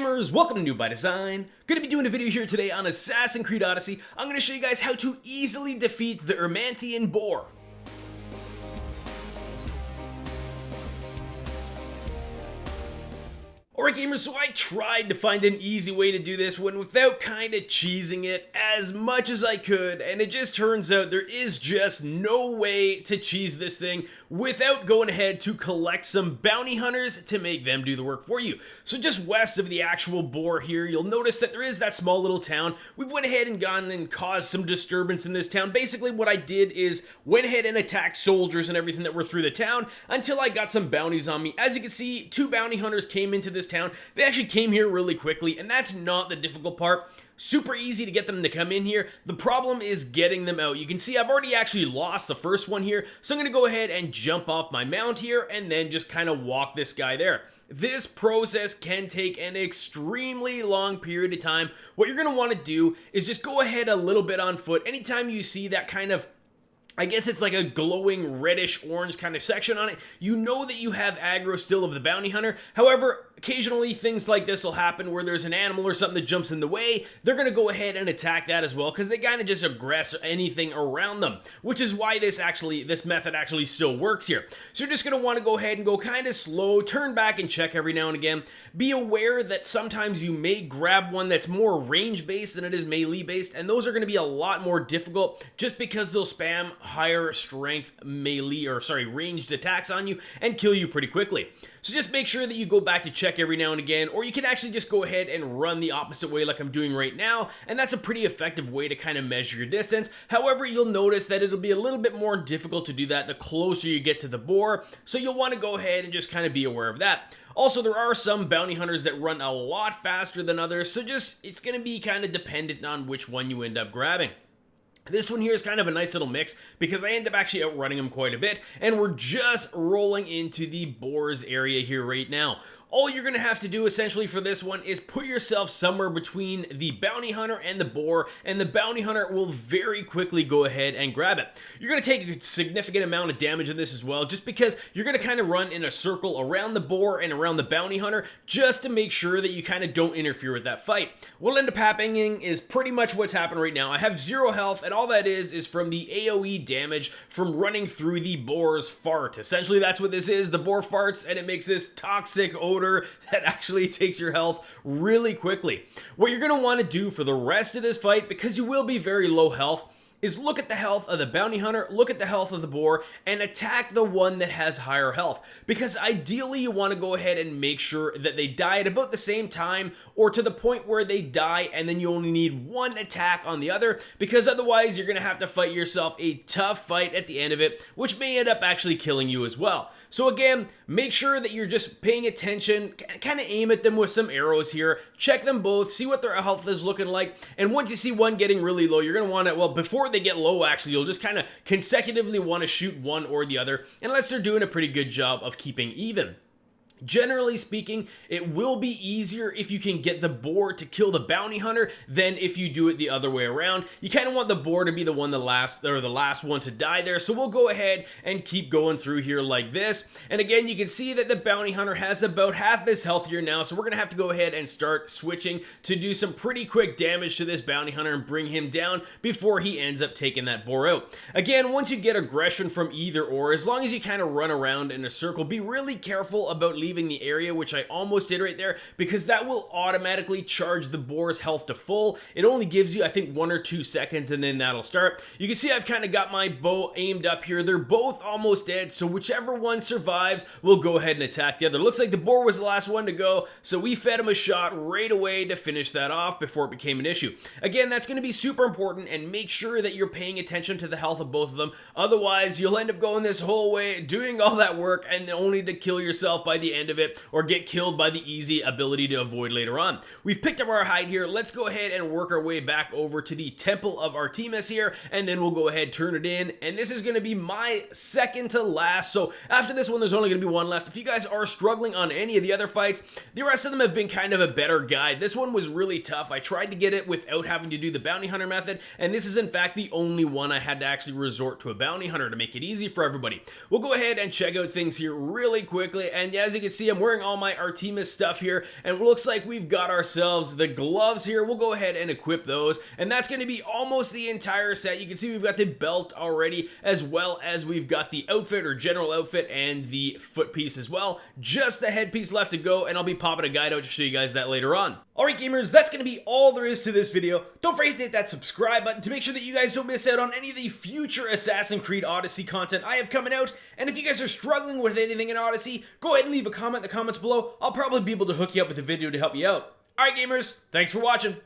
gamers, welcome to New by Design. Gonna be doing a video here today on Assassin's Creed Odyssey. I'm gonna show you guys how to easily defeat the Erymanthian Boar. Alright gamers, so I tried to find an easy way to do this one without kinda cheesing it as much as I could, and it just turns out there is just no way to cheese this thing without going ahead to collect some bounty hunters to make them do the work for you. So just west of the actual boar here, you'll notice that there is that small little town. We went ahead and gone and caused some disturbance in this town. Basically what I did is went ahead and attacked soldiers and everything that were through the town until I got some bounties on me. As you can see, 2 bounty hunters came into this town. They actually came here really quickly, and that's not the difficult part. Super easy to get them to come in here. The problem is getting them out. You can see I've already actually lost the first one here, so I'm going to go ahead and jump off my mount here and then just kind of walk this guy there. This process can take an extremely long period of time. What you're going to want to do is just go ahead a little bit on foot. Anytime you see that kind of, I guess it's like a glowing reddish orange kind of section on it, you know that you have aggro still of the bounty hunter. However, occasionally things like this will happen where there's an animal or something that jumps in the way. They're going to go ahead and attack that as well because they kind of just aggress anything around them, which is why this method actually still works here. So you're just going to want to go ahead and go kind of slow, turn back and check every now and again. Be aware that sometimes you may grab one that's more range based than it is melee based, and those are going to be a lot more difficult just because they'll spam higher strength ranged attacks on you and kill you pretty quickly. So just make sure that you go back to check every now and again, or you can actually just go ahead and run the opposite way like I'm doing right now, and that's a pretty effective way to kind of measure your distance. However, you'll notice that it'll be a little bit more difficult to do that the closer you get to the boar, so you'll want to go ahead and just kind of be aware of that. Also, there are some bounty hunters that run a lot faster than others, so it's going to be kind of dependent on which one you end up grabbing. This one here is kind of a nice little mix because I end up actually outrunning him quite a bit, and we're just rolling into the boars area here right now. All you're going to have to do essentially for this one is put yourself somewhere between the bounty hunter and the boar, and the bounty hunter will very quickly go ahead and grab it. You're going to take a significant amount of damage in this as well, just because you're going to kind of run in a circle around the boar and around the bounty hunter just to make sure that you kind of don't interfere with that fight. What'll end up happening is pretty much what's happened right now. I have 0 health, and all that is from the AoE damage from running through the boar's fart. Essentially, that's what this is. The boar farts, and it makes this toxic odor that actually takes your health really quickly. What you're going to want to do for the rest of this fight, because you will be very low health, is look at the health of the bounty hunter, look at the health of the boar, and attack the one that has higher health. Because ideally you want to go ahead and make sure that they die at about the same time, or to the point where they die and then you only need 1 attack on the other, because otherwise you're going to have to fight yourself a tough fight at the end of it, which may end up actually killing you as well. So again, make sure that you're just paying attention, kind of aim at them with some arrows here, check them both, see what their health is looking like, and once you see one getting really low, you're going to want to, well, before they get low actually, you'll just kind of consecutively want to shoot one or the other, unless they're doing a pretty good job of keeping even. Generally speaking, it will be easier if you can get the boar to kill the bounty hunter than if you do it the other way around. You kind of want the boar to be the last one to die there. So we'll go ahead and keep going through here like this. And again, you can see that the bounty hunter has about half this health here now. So we're going to have to go ahead and start switching to do some pretty quick damage to this bounty hunter and bring him down before he ends up taking that boar out. Again, once you get aggression from either or, as long as you kind of run around in a circle, be really careful about leaving the area, which I almost did right there, because that will automatically charge the boar's health to full. It only gives you, I think, 1 or 2 seconds, and then that'll start. You can see I've kind of got my bow aimed up here. They're both almost dead, so whichever one survives will go ahead and attack the other. Looks like the boar was the last one to go, so we fed him a shot right away to finish that off before it became an issue. Again, that's going to be super important, and make sure that you're paying attention to the health of both of them. Otherwise, you'll end up going this whole way, doing all that work, and only to kill yourself by the end of it, or get killed by the easy ability to avoid later on. We've picked up our hide here. Let's go ahead and work our way back over to the Temple of Artemis here, and then we'll go ahead, turn it in, and this is going to be my second to last. So after this one, there's only going to be one left. If you guys are struggling on any of the other fights, the rest of them have been kind of a better guide. This one was really tough. I tried to get it without having to do the bounty hunter method, and this is in fact the only one I had to actually resort to a bounty hunter to make it easy for everybody. We'll go ahead and check out things here really quickly, and as you can can see, I'm wearing all my Artemis stuff here, and it looks like we've got ourselves the gloves here. We'll go ahead and equip those, and that's going to be almost the entire set. You can see we've got the belt already, as well as we've got the outfit or general outfit and the foot piece as well. Just the headpiece left to go, and I'll be popping a guide out to show you guys that later on. Alright gamers, that's going to be all there is to this video. Don't forget to hit that subscribe button to make sure that you guys don't miss out on any of the future Assassin's Creed Odyssey content I have coming out. And if you guys are struggling with anything in Odyssey, go ahead and leave a comment in the comments below. I'll probably be able to hook you up with a video to help you out. Alright gamers, thanks for watching.